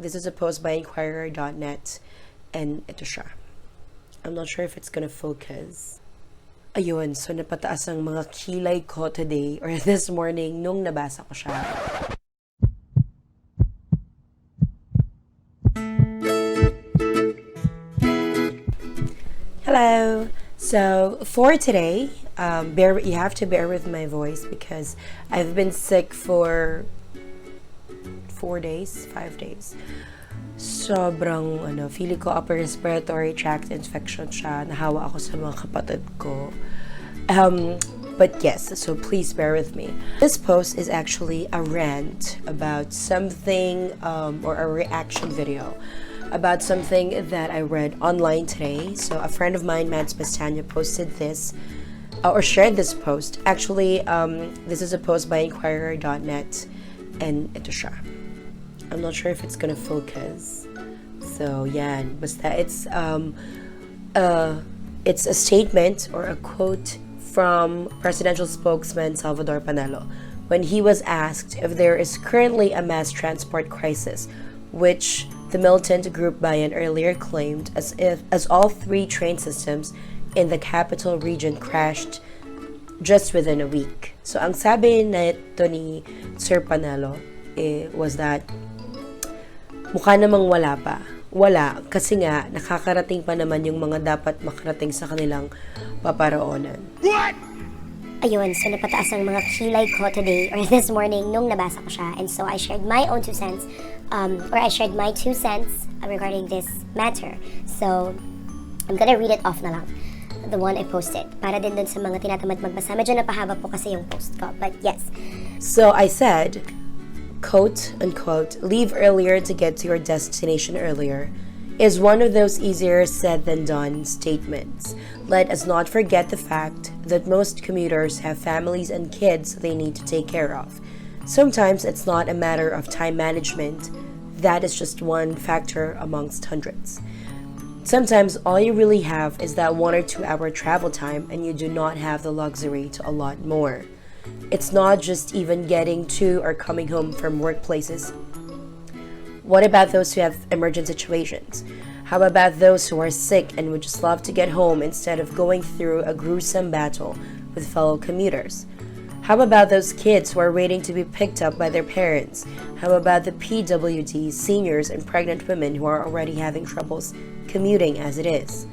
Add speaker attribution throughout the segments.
Speaker 1: This is a post by Inquirer.net, and ito siya. I'm not sure if it's gonna focus. Ayun, so napataas ang mga kilay ko today or this morning nung nabasa ko siya. Hello! So, for today, you have to bear with my voice because I've been sick for 5 days. Sobrang, feeling ko upper respiratory tract infection siya. Nahawa ako sa mga kapatid ko. But yes, so please bear with me. This post is actually a rant about something, or a reaction video about something that I read online today. So a friend of mine, Mads Pastanya, posted this, or shared this post. Actually, this is a post by Inquirer.net, and ito siya. I'm not sure if it's gonna focus. So yeah, basta it's a statement or a quote from presidential spokesman Salvador Panelo when he was asked if there is currently a mass transport crisis, which the militant group Bayan earlier claimed as all 3 train systems in the capital region crashed just within a week. So ang sabi nito ni Sir Panelo was that mukha namang wala pa. Wala, kasi nga nakakarating pa naman yung mga dapat makarating sa kanilang paparoonan.
Speaker 2: What? Ayun, so napataas ang mga kilay ko today or this morning nung nabasa ko siya. And so I shared my own 2 cents, or I shared my 2 cents regarding this matter. So, I'm gonna read it off na lang. The one I posted. Para din dun sa mga tinatamad magbasa. Medyo napahaba po kasi yung post ko. But yes.
Speaker 1: So I said, quote unquote, leave earlier to get to your destination earlier is one of those easier said than done statements. Let us not forget the fact that most commuters have families and kids they need to take care of. Sometimes it's not a matter of time management. That is just one factor amongst hundreds. Sometimes all you really have is that 1 or 2 hour travel time and you do not have the luxury to a lot more. It's not just even getting to or coming home from workplaces. What about those who have emergent situations? How about those who are sick and would just love to get home instead of going through a gruesome battle with fellow commuters? How about those kids who are waiting to be picked up by their parents? How about the PWDs, seniors, and pregnant women who are already having troubles commuting as it is?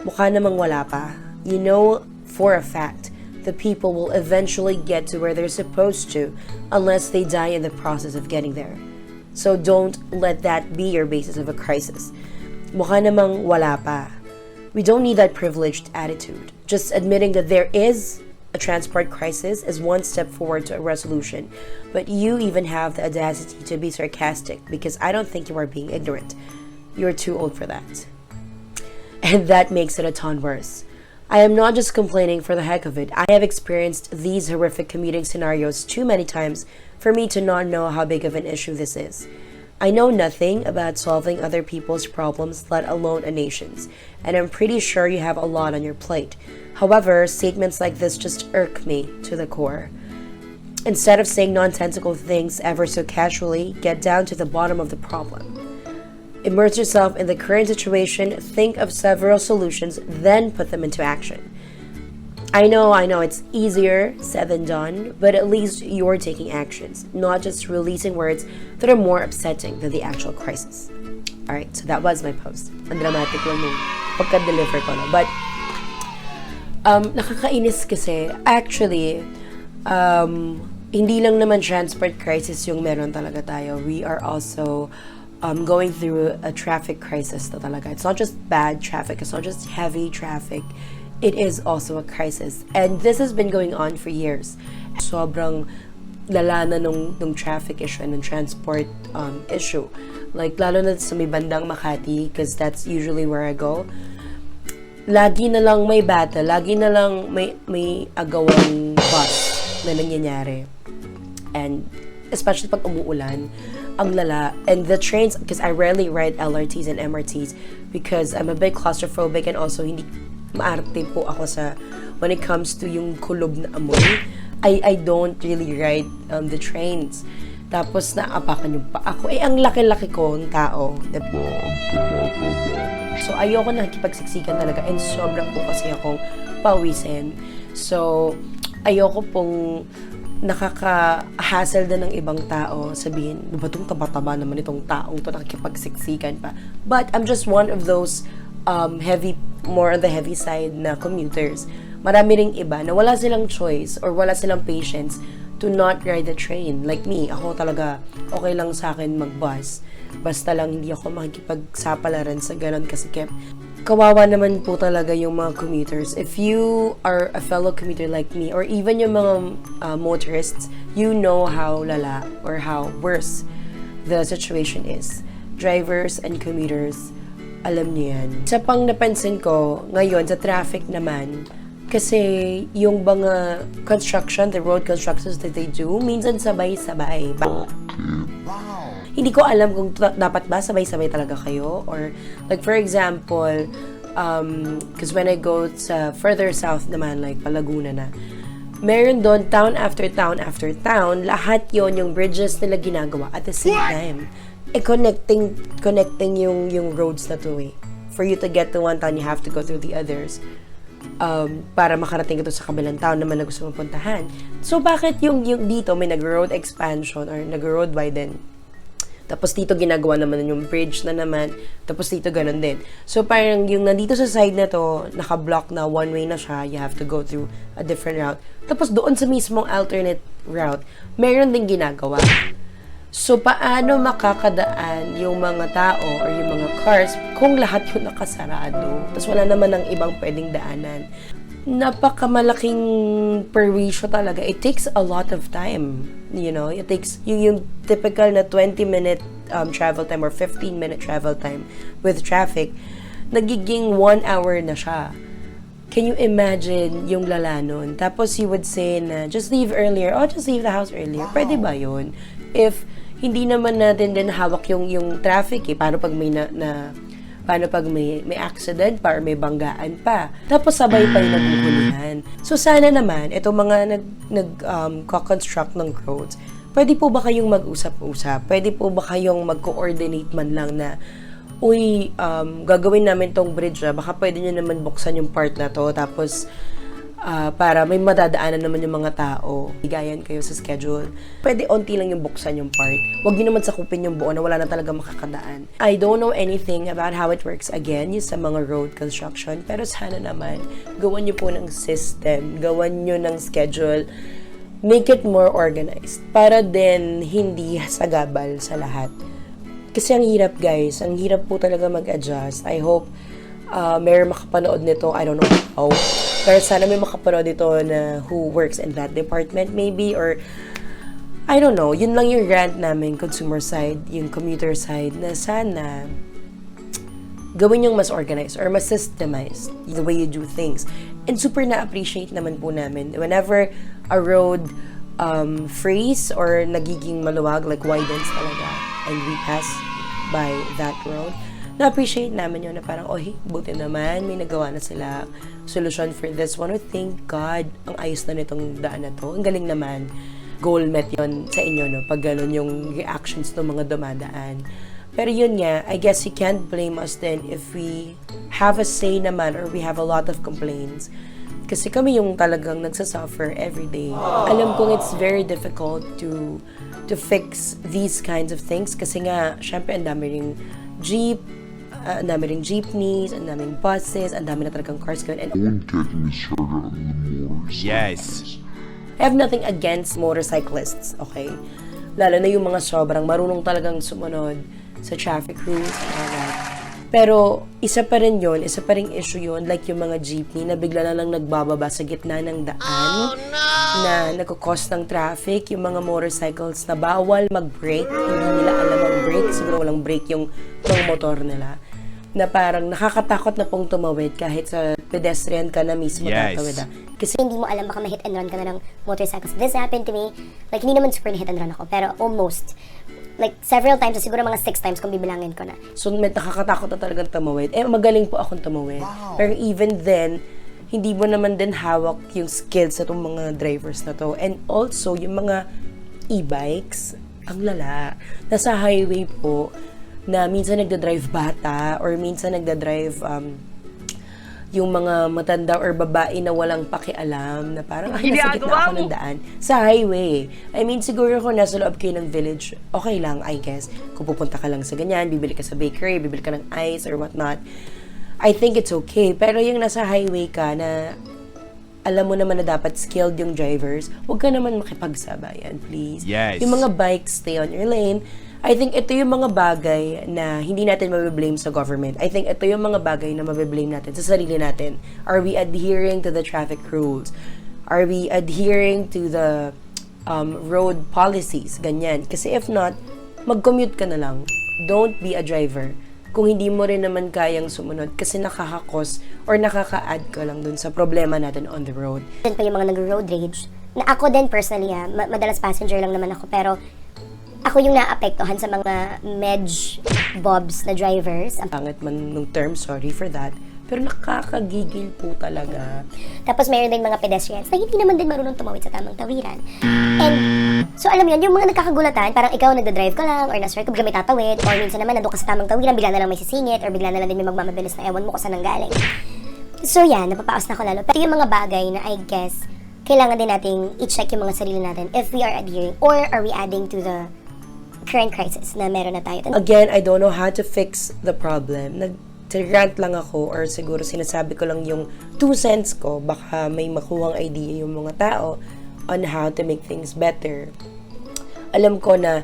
Speaker 1: Mukha namang wala pa. You know for a fact the people will eventually get to where they're supposed to unless they die in the process of getting there. So don't let that be your basis of a crisis. Mukha namang wala pa. We don't need that privileged attitude. Just admitting that there is a transport crisis is one step forward to a resolution. But you even have the audacity to be sarcastic because I don't think you are being ignorant. You're too old for that. And that makes it a ton worse. I am not just complaining for the heck of it. I have experienced these horrific commuting scenarios too many times for me to not know how big of an issue this is. I know nothing about solving other people's problems, let alone a nation's, and I'm pretty sure you have a lot on your plate. However, statements like this just irk me to the core. Instead of saying nonsensical things ever so casually, get down to the bottom of the problem. Immerse yourself in the current situation, think of several solutions, then put them into action. I know it's easier said than done, but at least you're taking actions, not just releasing words that are more upsetting than the actual crisis. Alright, so that was my post. Ang dramatic lang yung pagka-deliver ko, no? But, nakakainis kasi, actually, hindi lang naman transport crisis yung meron talaga tayo. We are also going through a traffic crisis na talaga. It's not just bad traffic, it's not just heavy traffic. It is also a crisis. And this has been going on for years. Sobrang lala na nung traffic issue and nung transport issue. Like, lalo na sa may bandang Makati, because that's usually where I go. Lagi na lang may battle, lagi na lang may agawang bus na nangyayari. And especially pag umuulan, ang lala. And the trains, because I rarely ride LRTs and MRTs because I'm a bit claustrophobic and also hindi maarte po ako sa when it comes to yung kulob na amoy. I don't really ride the trains. Tapos naapakan yung pa ako. Ang laki-laki kong tao. Diba? So, ayoko nakikipagsiksikan talaga. And sobrang po kasi akong pawisin. So, ayoko pong nakaka-hassle na ng ibang tao. Sabihin, ba itong taba-taba naman itong taong to nakikipagsiksikan pa. But I'm just one of those more on the heavy side na commuters. Marami ring iba na wala silang choice or wala silang patience to not ride the train. Like me, ako talaga, okay lang sa akin mag-bus. Basta lang hindi ako makikipagsapalaran sa ganon kasikip. Kawawa naman po talaga yung mga commuters. If you are a fellow commuter like me, or even yung mga motorists, you know how lala or how worse the situation is. Drivers and commuters, alam niyo yan. Sa pang napansin ko, ngayon sa traffic naman, kasi yung mga construction, the road constructions that they do, minsan sabay-sabay. Hindi ko alam kung dapat ba sabay-sabay talaga kayo. Or like for example, because when I go sa further south naman, like Palaguna na, meron doon town after town after town, lahat yon yung bridges nila ginagawa at the same time. Connecting yung roads na to eh. For you to get to one town, you have to go through the others. Para makarating ito sa kabilang town naman na gusto mong puntahan. So, bakit yung dito may nag-road expansion or nag-road widen? Tapos dito ginagawa naman yung bridge na naman. Tapos dito ganun din. So, parang yung nandito sa side na to, naka-block na, one way na siya, you have to go through a different route. Tapos doon sa mismong alternate route, meron din ginagawa. So, paano makakadaan yung mga tao or yung mga cars kung lahat yung nakasarado? Tapos wala naman ng ibang pwedeng daanan. Napakamalaking perwisyo talaga. It takes a lot of time. You know, it takes yung typical na 20-minute travel time or 15-minute travel time with traffic. Nagiging 1 hour na siya. Can you imagine yung lala nun? Tapos you would say na, just leave earlier. Oh, just leave the house earlier. Pwede ba yun? If hindi naman natin din hawak yung traffic eh. Paano pag paano pag may accident pa or may banggaan pa. Tapos sabay pa yung nagugulihan. So sana naman, itong mga nag-construct ng roads, pwede po ba kayong mag-usap-usap? Pwede po ba kayong mag-coordinate man lang na, uy, gagawin namin tong bridge baka pwede nyo naman buksan yung part na to. Tapos, para may madadaanan naman yung mga tao. Higayan kayo sa schedule. Pwede onti lang yung buksan yung part. Huwag nyo naman sakupin yung buo na wala na talaga makakadaan. I don't know anything about how it works again, yung sa mga road construction. Pero sana naman, gawan nyo po ng system. Gawan nyo ng schedule. Make it more organized. Para din hindi sagabal sa lahat. Kasi ang hirap guys. Ang hirap po talaga mag-adjust. I hope mayroon makapanood nito. I don't know how. Pero sana may makapanood ito na who works in that department maybe, or I don't know, yun lang yung rant namin, consumer side, yung commuter side, na sana gawin yung mas organized or mas systemized the way you do things. And super na-appreciate naman po namin whenever a road frees or nagiging maluwag, like widens talaga, and we pass by that road. Na-appreciate namin yun na parang, oh, buti naman, may nagawa na sila solution for this one. Oh, thank God, ang ayos na nitong daan na to. Ang galing naman. Goal met yon sa inyo, no? Pag ganun yung reactions ng mga dumadaan. Pero yun nga, I guess you can't blame us then if we have a say naman or we have a lot of complaints. Kasi kami yung talagang nagsasuffer every day. Alam kong it's very difficult to fix these kinds of things kasi nga, syempre, ang dami ring jeep, ang dami ring jeepneys, ang daming buses, ang dami na talagang cars going. And
Speaker 3: don't get me started on the motorcycles.
Speaker 4: Yes.
Speaker 1: I have nothing against motorcyclists, okay? Lalo na yung mga sobrang marunong talagang sumunod sa traffic rules and all that. Pero isa pa rin yun, isa pa rin issue yun, like yung mga jeepney na bigla na lang nagbababa sa gitna ng daan na nagkukos ng traffic, yung mga motorcycles na bawal mag-brake, hindi nila alam mag-brake, siguro walang brake yung mga motor nila. Na parang nakakatakot na pong tumawid kahit sa pedestrian ka na mismo tatawid.
Speaker 2: Kasi hindi mo alam, baka ma-hit and run ka na ng motorcycles. This happened to me, like hindi naman super na hit and run ako, pero almost. Like several times, siguro mga 6 times kung bibilangin ko na.
Speaker 1: So nakakatakot na talagang tumawid. Magaling po akong tumawid. Pero even then, hindi mo naman din hawak yung skills sa itong mga drivers na to. And also, yung mga e-bikes, Ang lala. Nasa highway po na minsan nagdadrive bata or minsan nagdadrive yung mga matanda or babae na walang pakialam na parang nasa gitna ako ng daan sa highway. I mean, siguro kung nasa loob kayo ng village, okay lang, I guess. Kung pupunta ka lang sa ganyan, bibili ka sa bakery, bibili ka ng ice or whatnot, I think it's okay. Pero yung nasa highway ka na alam mo naman na dapat skilled yung drivers, huwag ka naman makipagsabayan, please.
Speaker 4: Yes.
Speaker 1: Yung mga bikes, stay on your lane. I think ito yung mga bagay na hindi natin mabiblame sa government. I think ito yung mga bagay na mabiblame natin sa sarili natin. Are we adhering to the traffic rules? Are we adhering to the road policies? Ganyan. Kasi if not, mag-commute ka na lang. Don't be a driver kung hindi mo rin naman kayang sumunod kasi nakakakos or nakaka-add ka lang dun sa problema natin on the road.
Speaker 2: Yan pa yung mga nag-road rage. Na ako din personally, madalas passenger lang naman ako, pero ako yung naapektuhan sa mga medj bobs na drivers.
Speaker 1: Ang pangit man nung term, sorry for that. Pero nakakagigil po talaga.
Speaker 2: Tapos mayroon din mga pedestrians na hindi naman din marunong tumawid sa tamang tawiran. And, so alam yun, yung mga nagkakagulatan, parang ikaw nagdadrive ka lang, or nasa ka bigla may tatawid, or minsan naman nandun ka sa tamang tawiran, bigla na lang may sisingit, or bigla na lang din may magmamabilis na ewan mo kung saan nanggaling. So yan, napapaos na ko lalo. Pero yung mga bagay na I guess, kailangan din nating i-check yung mga sarili natin if we are adhering, or are we adding to the current crisis na meron na tayo.
Speaker 1: Again, I don't know how to fix the problem. Nag-rant lang ako or siguro sinasabi ko lang yung 2 cents ko. Baka may makuhang idea yung mga tao on how to make things better. Alam ko na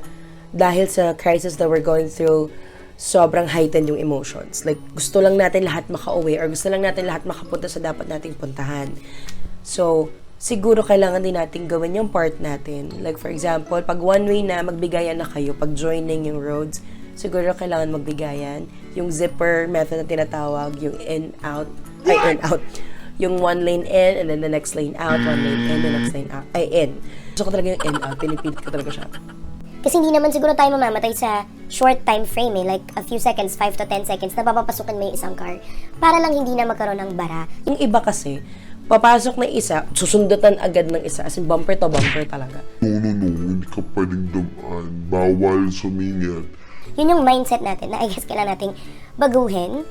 Speaker 1: dahil sa crisis that we're going through, sobrang heightened yung emotions. Like, gusto lang natin lahat makauwi or gusto lang natin lahat makapunta sa dapat nating puntahan. So, siguro kailangan din natin gawin yung part natin. Like for example, pag one way na magbigayan na kayo, pag joining yung roads, siguro kailangan magbigayan. Yung zipper method na tinatawag, yung in-out, in-out. Yung one lane in and then the next lane out, one lane in, the next lane out, in. Gusto ko talaga yung in-out, pinipilit ko talaga siya.
Speaker 2: Kasi hindi naman siguro tayo mamamatay sa short time frame like a few seconds, 5 to 10 seconds na papapasukin mo yung isang car para lang hindi na magkaroon ng bara.
Speaker 1: Yung iba kasi, papasok na isa, susundutan agad ng isa, as in bumper to bumper talaga.
Speaker 3: No, hindi ka pwedeng dumaan. Bawal sumingit.
Speaker 2: Yun yung mindset natin na I guess kailangan nating baguhin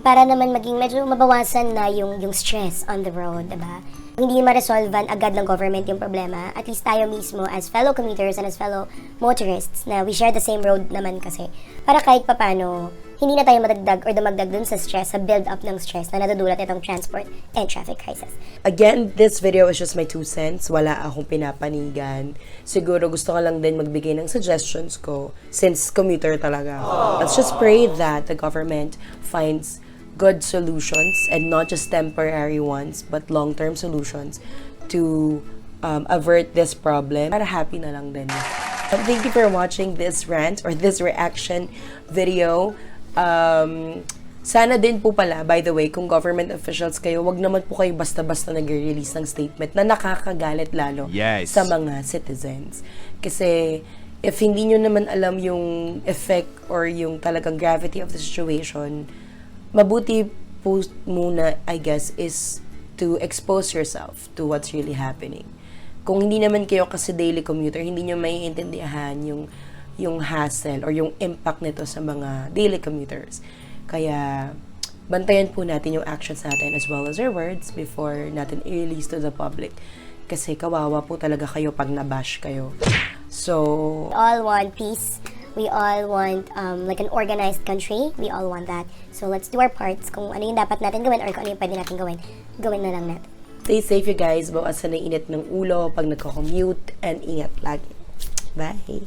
Speaker 2: para naman maging medyo mabawasan na yung stress on the road, diba? Hindi ma-resolvean agad ng government yung problema. At least tayo mismo as fellow commuters and as fellow motorists na we share the same road naman kasi. Para kahit papano, hindi na tayo madagdag or dumagdag dun sa stress, sa build-up ng stress na nadudulot itong transport and traffic crisis.
Speaker 1: Again, this video is just my 2 cents. Wala akong pinapanigan. Siguro gusto ko lang din magbigay ng suggestions ko since commuter talaga ako. Let's just pray that the government finds good solutions and not just temporary ones but long-term solutions to avert this problem para happy na lang din. Thank you for watching this rant or this reaction video. Sana din po pala, by the way, kung government officials kayo, wag naman po kayo basta-basta nag-release ng statement na nakakagalit lalo sa mga citizens. Kasi if hindi nyo naman alam yung effect or yung talagang gravity of the situation, mabuti po muna, I guess, is to expose yourself to what's really happening. Kung hindi naman kayo kasi daily commuter, hindi nyo maiintindihan yung hassle or yung impact nito sa mga daily commuters. Kaya, bantayan po natin yung actions natin as well as our words before natin i-release to the public. Kasi kawawa po talaga kayo pag nabash kayo. So,
Speaker 2: we all want peace. We all want like an organized country. We all want that. So let's do our parts. Kung ano yung dapat natin gawin or kung ano yung pwede natin gawin, gawin na lang natin.
Speaker 1: Stay safe you guys. Bawasan na init ng ulo pag nagko-commute and ingat lagi. Bye!